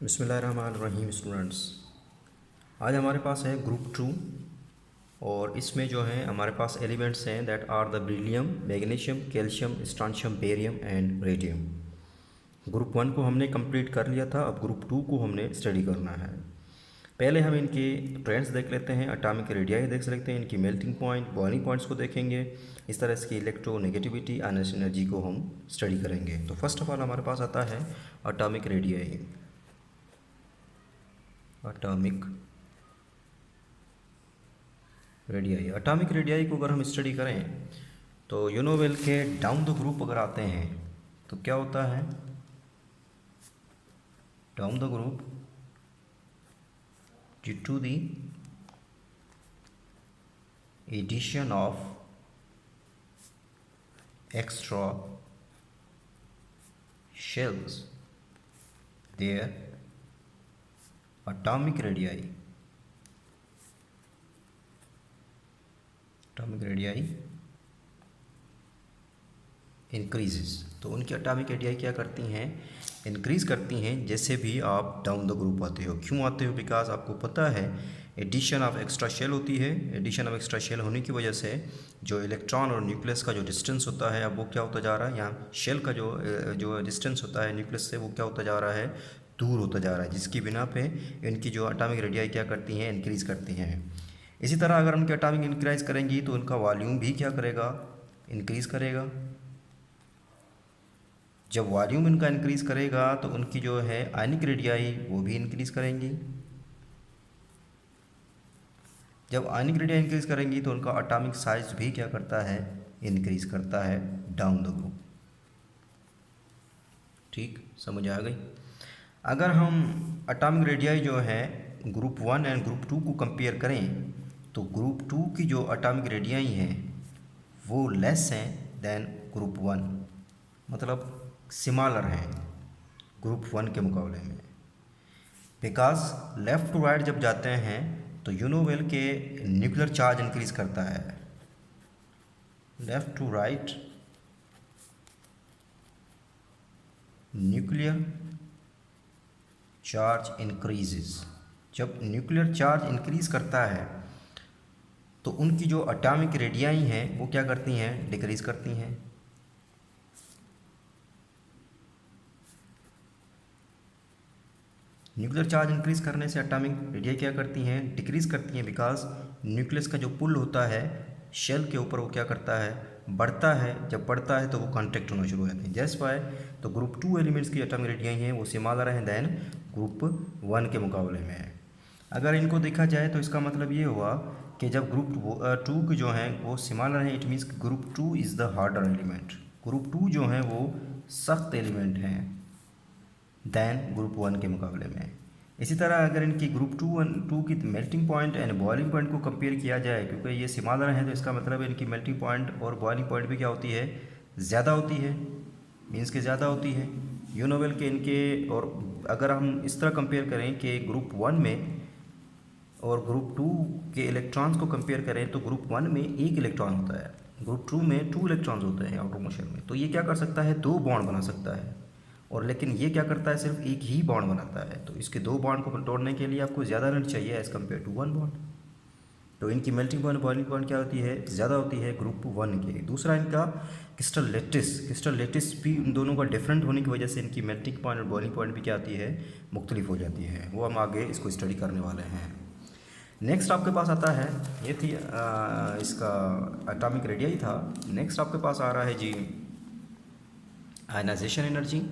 बिस्मिल्लाहिर्रहमानिर्रहीम स्टूडेंट्स, आज हमारे पास है ग्रुप 2 और इसमें जो है हमारे पास एलिमेंट्स हैं that are the beryllium, magnesium, calcium, strontium, barium and radium. Group 1 को हमने कंप्लीट कर लिया था, अब ग्रुप 2 को हमने स्टडी करना है। पहले हम इनके ट्रेंड्स देख लेते हैं, एटॉमिक रेडियाई देख लेते हैं, इनकी मेल्टिंग पॉइंट, बॉइलिंग पॉइंट्स को देखेंगे। इस तरह इसकी इलेक्ट्रोनेगेटिविटी, आयनिक एनर्जी को हम स्टडी करेंगे। तो फर्स्ट ऑफ ऑल हमारे पास आता है एटॉमिक रेडियाई। एटॉमिक रेडियाई को अगर हम स्टडी करें तो यूनोवेल के डाउन द ग्रुप अगर आते हैं तो क्या होता है, down the group due to the addition of extra shells their atomic radii increases. तो उनकी एटॉमिक रेडियाई क्या करती हैं, इंक्रीज़ करती हैं जैसे भी आप डाउन द ग्रुप आते हो। क्यों आते हो? बिकॉज आपको पता है एडिशन ऑफ एक्स्ट्रा शेल होती है। एडिशन ऑफ एक्स्ट्रा शेल होने की वजह से जो इलेक्ट्रॉन और न्यूक्लियस का जो डिस्टेंस होता है, अब वो क्या होता जा रहा है, यहाँ शेल का जो डिस्टेंस होता है न्यूक्लियस से, वो क्या होता जा रहा है, दूर होता जा रहा है, जिसकी बिना पे इनकी जो एटॉमिक रेडियाई क्या करती हैं, इंक्रीज़ करती हैं। इसी तरह अगर उनकी एटॉमिक इंक्रीज करेंगी तो उनका वॉल्यूम भी क्या करेगा, इंक्रीज़ करेगा। जब वॉल्यूम इनका इंक्रीज़ करेगा तो उनकी जो है आयनिक रेडियाई वो भी इंक्रीज़ करेंगी। जब आयनिक रेडियाई इंक्रीज़ करेंगी तो उनका एटॉमिक साइज भी क्या करता है, इंक्रीज़ करता है डाउन द ग्रुप। ठीक, समझ आ गई। अगर हम एटॉमिक रेडियाई जो है ग्रुप 1 एंड ग्रुप 2 को कंपेयर करें तो ग्रुप 2 की जो एटॉमिक रेडियाई हैं वो लेस हैं देन ग्रुप 1, मतलब सिमिलर हैं ग्रुप 1 के मुकाबले में। बिकॉज लेफ़्ट टू राइट जब जाते हैं तो यूनोवेल के न्यूक्लियर चार्ज इंक्रीज़ करता है। Left to right nuclear charge increases. जब न्यूक्लियर चार्ज इंक्रीज़ करता है तो उनकी जो एटॉमिक रेडियाई हैं वो क्या करती हैं, डिक्रीज़ करती हैं। न्यूक्लियर चार्ज इंक्रीज़ करने से एटॉमिक रेडियाई क्या करती हैं, डिक्रीज़ करती हैं। बिकॉज न्यूक्लियस का जो पुल होता है शेल के ऊपर वो क्या करता है, बढ़ता है। जब बढ़ता है तो वो कॉन्टैक्ट होना शुरू हो जाते हैं। जैस वाई तो ग्रुप 2 एलिमेंट्स की एटॉमिक रेडियाई हैं वो सिमिलर हैं देन ग्रुप 1 के मुकाबले में। अगर इनको देखा जाए तो इसका मतलब ये हुआ कि जब ग्रुप 2 के जो हैं वो सिमिलर हैं, it means group 2 is the harder element. Group 2 जो हैं वो सख्त एलिमेंट हैं दैन ग्रुप 1 के मुकाबले में। इसी तरह अगर इनकी ग्रुप 2 की melting point and boiling point को कंपेयर किया जाए, क्योंकि ये सिमिलर हैं तो इसका मतलब है इनकी मेल्टिंग पॉइंट और बॉइलिंग पॉइंट भी क्या होती है, ज़्यादा होती है, मीन्स के ज़्यादा होती है यूनोवेल के इनके। और अगर हम इस तरह कंपेयर करें कि ग्रुप 1 में और ग्रुप 2 के इलेक्ट्रॉन्स को कंपेयर करें तो ग्रुप 1 में एक इलेक्ट्रॉन होता है, ग्रुप 2 में 2 इलेक्ट्रॉन्स होते हैं आउटर मोशन में। तो ये क्या कर सकता है, 2 बॉन्ड बना सकता है, और लेकिन ये क्या करता है, सिर्फ एक ही बॉन्ड बनाता है। तो इसके 2 बॉन्ड को तोड़ने के लिए आपको ज़्यादा एनर्जी चाहिए एज़ कम्पेयर टू 1 बॉन्ड। तो इनकी मेल्टिंग पॉइंट बॉइलिंग पॉइंट क्या होती है, ज़्यादा होती है ग्रुप 1 के। दूसरा इनका क्रिस्टल लेटिस भी इन दोनों का डिफरेंट होने की वजह से इनकी मेल्टिंग पॉइंट और बॉइलिंग पॉइंट भी क्या आती है, मुख्तलिफ हो जाती है। वो हम आगे इसको स्टडी करने वाले हैं। नेक्स्ट आपके पास आता है, ये थी इसका एटॉमिक रेडियाई था। नेक्स्ट आपके पास आ रहा है जी आयनाइजेशन एनर्जी।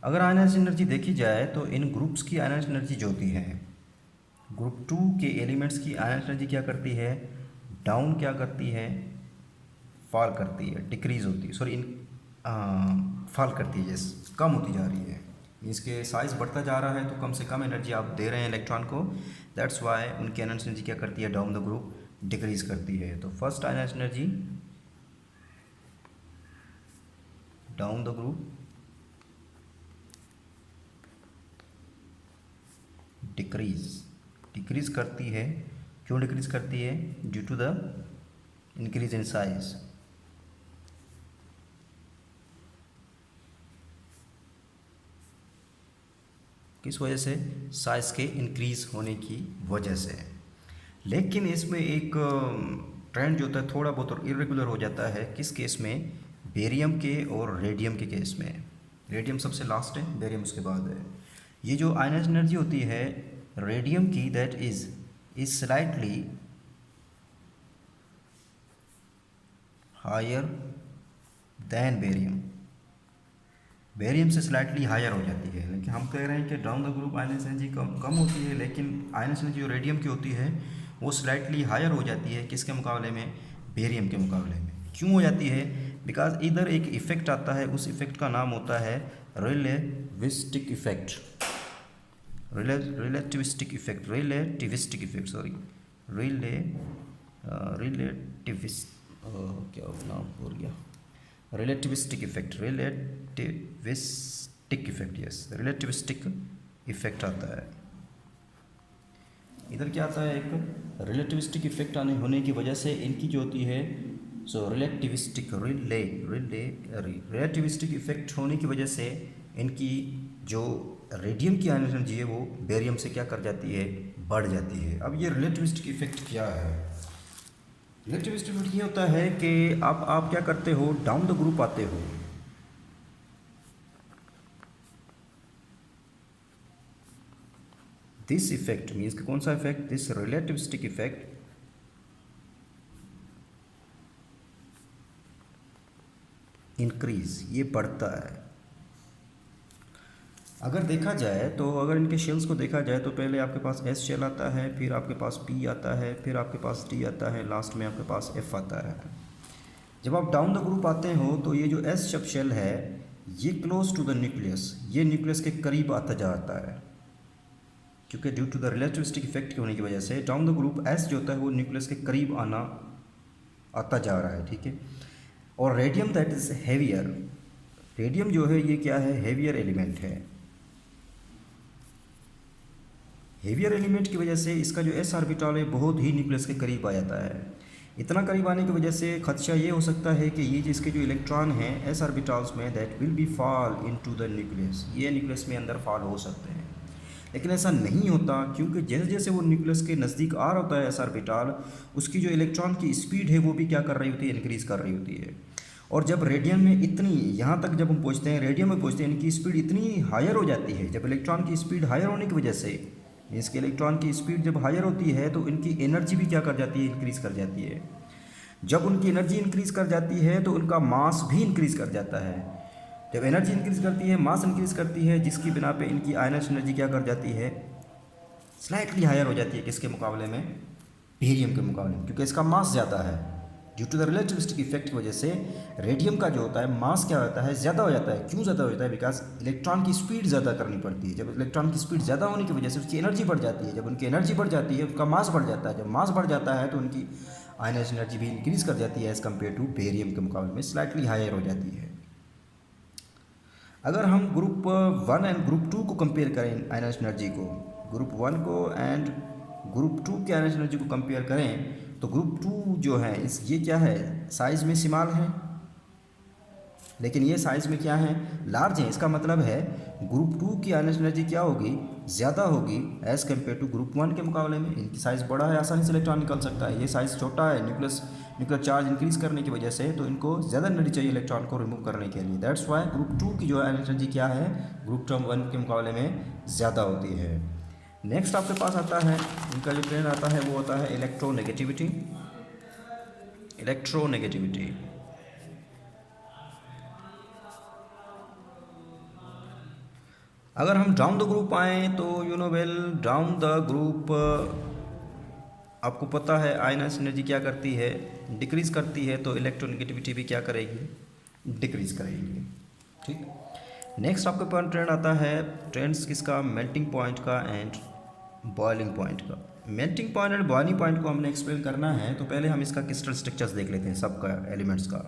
अगर आयनाइजेशन एनर्जी देखी जाए तो इन ग्रुप्स की आयनाइजेशन एनर्जी जो होती है, ग्रुप 2 के एलिमेंट्स की आयनाइजेशन एनर्जी क्या करती है, डाउन क्या करती है, फॉल करती है, डिक्रीज होती है, सॉरी फॉल करती है, जैसे कम होती जा रही है। इसके साइज़ बढ़ता जा रहा है तो कम से कम एनर्जी आप दे रहे हैं इलेक्ट्रॉन को, दैट्स वाई उनकी आयनाइजेशन एनर्जी क्या करती है, डाउन द ग्रुप डिक्रीज करती है। तो first ionisation energy down the group decrease करती है। क्यों डिक्रीज़ करती है, due to the increase in size. किस वजह से? साइज के इंक्रीज होने की वजह से। लेकिन इसमें एक ट्रेंड जो होता है थोड़ा बहुत और इरेगुलर हो जाता है। किस केस में? बेरियम के और रेडियम के केस में। रेडियम सबसे लास्ट है, बेरियम उसके बाद है। ये जो आयनाइज एनर्जी होती है रेडियम की, that is slightly higher than barium. Barium से स्लाइटली हायर हो जाती है, लेकिन हम कह रहे हैं कि down the group ionize energy कम होती है, लेकिन आयनाइज एनर्जी जो रेडियम की होती है वो स्लाइटली हायर हो जाती है। किसके मुकाबले में? बेरियम के मुकाबले में। क्यों हो जाती है? बिकॉज इधर एक इफेक्ट आता है, उस इफेक्ट का नाम होता है relativistic effect. Relativistic effect, relativistic effect, sorry, relativist क्या नाम हो गया, relativistic effect, relativistic effect, yes, relativistic effect आता है। इधर क्या आता है? एक रिलेटिविस्टिक इफेक्ट आने होने की वजह से इनकी जो होती है सो रिलेटिविस्टिक इफेक्ट होने की वजह से इनकी जो रेडियम की आयनाइज एनर्जी है वो बेरियम से क्या कर जाती है? बढ़ जाती है। अब ये रिलेटिविस्टिक इफेक्ट क्या है? रिलेटिविस्टिक इफेक्ट ये होता है कि आप क्या करते हो? डाउन द ग्रुप आते हो, दिस इफेक्ट मीन्स कि कौन सा effect? This relativistic effect increase, ये बढ़ता है। अगर देखा जाए तो अगर इनके शेल्स को देखा जाए तो पहले आपके पास एस शेल आता है, फिर आपके पास पी आता है, फिर आपके पास डी आता है, लास्ट में आपके पास एफ आता है। जब आप डाउन द ग्रुप आते हो तो ये जो एस शब शेल है ये क्लोज टू द न्यूक्लियस, ये न्यूक्लियस के करीब आता जाता है, क्योंकि due to the relativistic effect के होने की वजह से डाउन द ग्रुप एस जो होता है वो न्यूक्लियस के करीब आता जा रहा है, ठीक है। और radium that is heavier, radium जो है ये क्या है? हेवियर एलिमेंट है। हेवियर एलिमेंट की वजह से इसका जो एस ऑर्बिटल है बहुत ही न्यूक्लियस के करीब आ जाता है। इतना करीब आने की वजह से खदशा ये हो सकता है कि ये जिसके जो इलेक्ट्रॉन हैं एस ऑर्बिटल्स में, that will be fall into the nucleus, ये न्यूक्लियस में अंदर फॉल हो सकते हैं। लेकिन ऐसा नहीं होता, क्योंकि जैसे जैसे वो न्यूक्लियस के नज़दीक आ रहा होता है एस ऑर्बिटल, उसकी जो इलेक्ट्रॉन की स्पीड है वो भी क्या कर रही होती है? इंक्रीज़ कर रही होती है। और जब रेडियम में इतनी, यहाँ तक जब हम पहुँचते हैं, रेडियम में पहुँचते हैं, इनकी स्पीड इतनी हायर हो जाती है। जब इलेक्ट्रॉन की स्पीड हायर होने की वजह से, इसके इलेक्ट्रॉन की स्पीड जब हायर होती है तो इनकी एनर्जी भी क्या कर जाती है? इंक्रीज़ कर जाती है। जब उनकी एनर्जी इंक्रीज़ कर जाती है तो उनका मास भी इंक्रीज़ कर जाता है। जब एनर्जी इंक्रीज़ करती है, मास इंक्रीज़ करती है, जिसकी बिना पे इनकी आयनाइज एनर्जी क्या कर जाती है? स्लाइटली हायर हो जाती है। किसके मुकाबले में? बेरियम के मुकाबले में, क्योंकि इसका मास ज़्यादा है। Due to the relativistic effect की वजह से रेडियम का जो होता है मास क्या होता है? ज़्यादा हो जाता है। क्यों ज़्यादा हो जाता है? बिकॉज इलेक्ट्रॉन की स्पीड ज़्यादा करनी पड़ती है। जब इलेक्ट्रॉन की स्पीड ज़्यादा होने की वजह से उसकी एनर्जी बढ़ जाती है। जब उनकी एनर्जी बढ़ जाती है उनका मास बढ़ जाता है। जब मास बढ़ जाता है तो उनकी आयनाइज एनर्जी भी इंक्रीज़ कर जाती है एज़ कम्पेयर टू बेरियम के मुकाबले में स्लाइटली हायर हो जाती है। अगर हम ग्रुप 1 एंड ग्रुप 2 को कंपेयर करें आयनाइज एनर्जी को, ग्रुप 1 को एंड ग्रुप 2 की आयनाइज एनर्जी को कंपेयर करें तो ग्रुप 2 जो है ये क्या है? साइज़ में स्मॉल है, लेकिन ये साइज़ में क्या है? लार्ज है। इसका मतलब है ग्रुप 2 की आयनाइज एनर्जी क्या होगी? ज़्यादा होगी एज़ कम्पेयर टू ग्रुप 1 के मुकाबले में। इनकी साइज़ बड़ा है, आसानी से इलेक्ट्रॉन निकल सकता है। ये साइज़ छोटा है, न्यूक्लियर चार्ज इंक्रीज़ करने की वजह से, तो इनको ज़्यादा एनर्जी चाहिए इलेक्ट्रॉन को रिमूव करने के लिए। दैट्स वाई ग्रुप 2 की जो आयनाइज एनर्जी क्या है? ग्रुप 1 के मुकाबले में ज़्यादा होती है। नेक्स्ट आपके पास आता है, इनका जो ट्रेंड आता है वो होता है इलेक्ट्रोनेगेटिविटी। इलेक्ट्रोनेगेटिविटी अगर हम डाउन द ग्रुप आएँ तो डाउन द ग्रुप आपको पता है आयनाइज एनर्जी क्या करती है? डिक्रीज़ करती है। तो इलेक्ट्रोनेगेटिविटी भी क्या करेगी? डिक्रीज़ करेगी। ठीक। नेक्स्ट आपके पास ट्रेंड आता है, ट्रेंड्स किसका? मेल्टिंग पॉइंट का एंड बॉइलिंग पॉइंट का। Melting point and boiling point को हमने एक्सप्लेन करना है तो पहले हम इसका क्रिस्टल स्ट्रक्चर्स देख लेते हैं सबका, एलिमेंट्स का।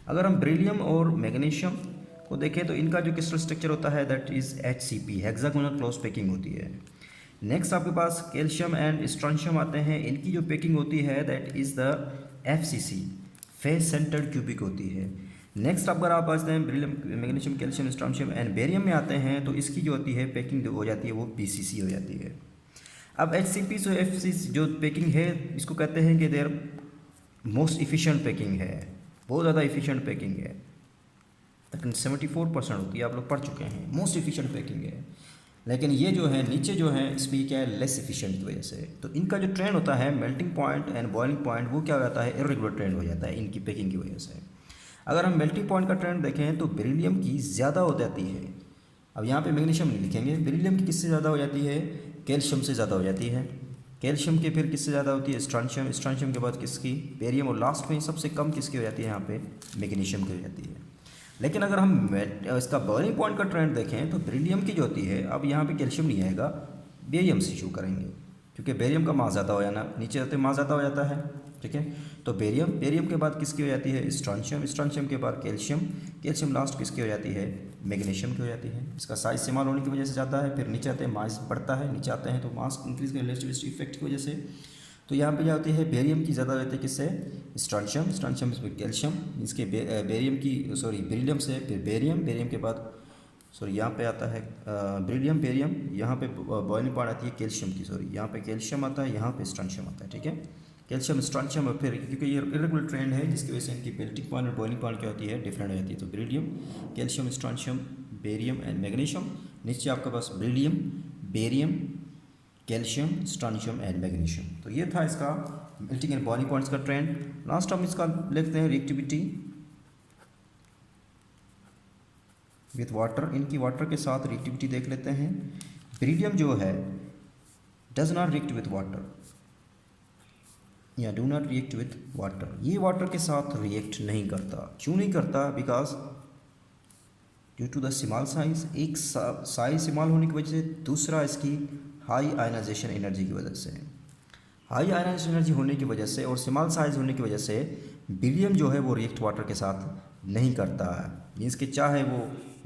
अगर हम बेरिलियम और मैग्नीशियम को देखें तो इनका जो क्रिस्टल स्ट्रक्चर होता है that is HCP, hexagonal close packing होती है। नेक्स्ट आपके पास कैल्शियम एंड स्ट्रोंशियम आते हैं, इनकी जो पैकिंग होती है that is the FCC, face centred cubic होती है। नेक्स्ट अगर आप आते हैं beryllium, magnesium, calcium, strontium and barium में आते हैं तो इसकी जो होती है पैकिंग हो जाती है वो PCC हो जाती है। अब HCP से FCC जो पैकिंग है इसको कहते हैं कि देयर मोस्ट इफ़िशिएंट पैकिंग है, बहुत ज़्यादा इफ़िशिएंट पैकिंग है, तकरीबन 74% होती है, आप लोग पढ़ चुके हैं, मोस्ट इफ़िशिएंट पैकिंग है। लेकिन ये जो है नीचे जो है इसमें क्या है, लेस इफ़िशिएंट की वजह से। तो इनका जो ट्रेंड होता है melting point and boiling point वो क्या हो जाता है, इरेगुलर ट्रेंड हो जाता है इनकी पैकिंग की वजह से। अगर हम मेल्टिंग पॉइंट का ट्रेंड देखें तो बेरिलियम की ज़्यादा हो जाती है। अब यहाँ पे मैग्नीशियम नहीं लिखेंगे, बेरिलियम की किससे ज़्यादा हो जाती है, कैल्शियम से ज़्यादा हो जाती है। कैल्शियम के फिर किससे ज़्यादा होती है, स्ट्रोंशियम, स्ट्रोंशियम के बाद किसकी, बेरियम, और लास्ट में सबसे कम किसकी हो जाती है यहाँ पे, मैग्नीशियम की हो जाती है। लेकिन अगर हम इसका बॉइलिंग पॉइंट का ट्रेंड देखें तो बेरिलियम की जो होती है, अब यहाँ पे कैल्शियम नहीं आएगा, बेरियम से शुरू करेंगे क्योंकि बेरियम का मास ज़्यादा हो जाना, नीचे जाते मास ज़्यादा हो जाता है, ठीक है। तो बेरियम, बेरियम के बाद किसकी हो जाती है, स्ट्रोंशियम, स्ट्रोंशियम के बाद कैल्शियम, कैल्शियम लास्ट किसकी हो जाती है, मैग्नीशियम की हो जाती है। इसका साइज स्मॉल होने की वजह से ज़्यादा है, फिर नीचे आते हैं मास बढ़ता है, नीचे आते हैं तो मास इंक्रीज का रिलेटिविस्टिक इफेक्ट की वजह से। तो यहाँ पे क्या होती है, बेरियम की ज़्यादा रहती है किससे, स्ट्रोंशियम, स्ट्रोंशियम से कैल्शियम, इसके बेरियम की सॉरी बेरिलियम से फिर बेरियम, बेरियम के बाद सॉरी यहाँ पे आता है बेरिलियम, बेरियम, यहाँ पे बॉइलिंग पॉइंट आती है कैल्शियम की, सॉरी यहाँ पे कैल्शियम आता है, यहाँ पे स्ट्रोंशियम आता है, ठीक है। कैल्शियम, स्ट्रोंशियम, और फिर क्योंकि ये इरेगुलर ट्रेंड है जिसकी वजह से इनकी मेल्टिंग पॉइंट और बॉइलिंग पॉइंट क्या होती है, डिफरेंट हो जाती है। तो beryllium, calcium, strontium, barium and magnesium, नीचे आपके पास beryllium, barium, calcium, strontium and magnesium. तो ये था इसका मेल्टिंग एंड बॉइलिंग पॉइंट्स का ट्रेंड। लास्ट हम इसका लिखते हैं रिएक्टिविटी विथ वाटर, इनकी वाटर के साथ रिएक्टिविटी देख लेते हैं। बेरिलियम जो है does not react with water या do not react with water, ये वाटर के साथ रिएक्ट नहीं करता। क्यों नहीं करता, because due to the small size, एक साइज स्मॉल होने की वजह से, दूसरा इसकी हाई आयनाइजेशन एनर्जी की वजह से। हाई आयनाइजेशन एनर्जी होने की वजह से और स्मॉल साइज होने की वजह से बेरिलियम जो है वो रिएक्ट वाटर के साथ नहीं करता है। मीन्स कि चाहे वो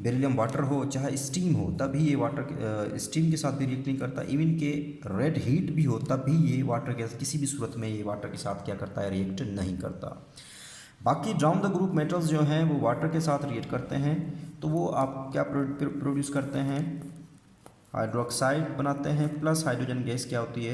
बेरिलियम वाटर हो चाहे स्टीम हो तब भी ये वाटर स्टीम के साथ भी रिएक्ट नहीं करता। इवन के रेड हीट भी हो तब भी ये वाटर के किसी भी सूरत में ये वाटर के साथ क्या करता है, रिएक्ट नहीं करता। बाकी डाउन द ग्रुप मेटल्स जो हैं वो वाटर के साथ रिएक्ट करते हैं, तो वो आप क्या प्रोड्यूस करते हैं, हाइड्रोक्साइड बनाते हैं, प्लस हाइड्रोजन गैस क्या होती है,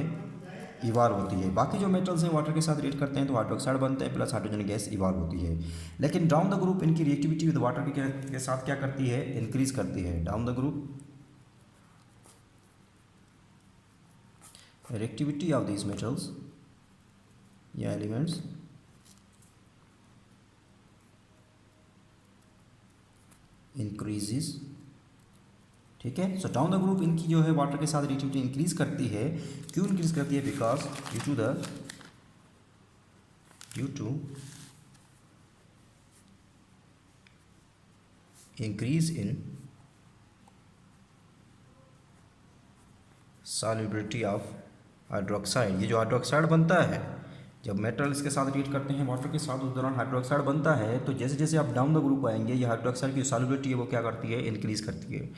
इवॉल्व होती है। बाकी जो मेटल्स हैं वाटर के साथ रिएक्ट करते हैं तो हाइड्रोक्साइड बनते हैं प्लस हाइड्रोजन गैस इवॉल्व होती है। लेकिन डाउन द ग्रुप इनकी रिएक्टिविटी विद वाटर के साथ क्या करती है, इंक्रीज करती है। Down the group reactivity of these metals या एलिमेंट्स इंक्रीजेस, ठीक है। सो डाउन द ग्रुप इनकी जो है वाटर के साथ रिएक्टिविटी इंक्रीज करती है। क्यों इंक्रीज करती है, because due to increase in solubility of hydroxide. ये जो हाइड्रोक्साइड बनता है जब मेटल इसके साथ रिएक्ट करते हैं वाटर के साथ, उस दौरान हाइड्रोक्साइड बनता है। तो जैसे जैसे आप डाउन द ग्रुप आएंगे ये हाइड्रोक्साइड की सॉल्युबिलिटी है वो क्या करती है, इंक्रीज करती है।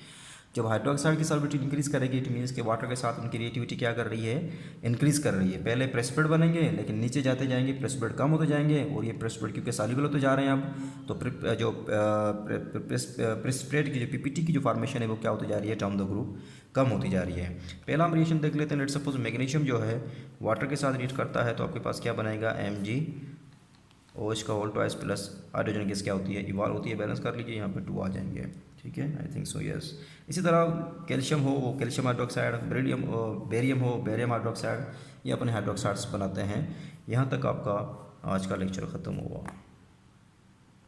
जब हाइड्रोक्साइड की सॉल्युबिलिटी इंक्रीज करेगी इट मीन्स के वाटर के साथ उनकी रिएक्टिविटी क्या कर रही है, इंक्रीज कर रही है। पहले प्रेसिपिटेट बनेंगे लेकिन नीचे जाते जाएंगे प्रेसिपिटेट कम होते जाएंगे, और ये प्रेसिपिटेट क्योंकि सॉल्युबल होते जा रहे हैं अब, तो जो प्रेसिपिटेट की जो पीपीटी की जो फॉर्मेशन है वो क्या होती जा रही है, डाउन द ग्रुप कम होती जा रही है। पहला हम रिएक्शन देख लेते हैं। लेट्स सपोज मैग्नीशियम जो है वाटर के साथ रिएक्ट करता है तो आपके पास क्या बनेगा, MgOH का whole twice plus hydrogen gas क्या होती है, इवॉल्व होती है। बैलेंस कर लीजिए, यहाँ पे 2 आ जाएंगे, ठीक है, आई थिंक सो यस। इसी तरह कैल्शियम हो वो कैल्शियम हाइड्रोक्साइड, बेरियम हो बेरियम हाइड्रोक्साइड, ये अपने हाइड्रोक्साइड्स बनाते हैं। यहाँ तक आपका आज का लेक्चर ख़त्म हुआ।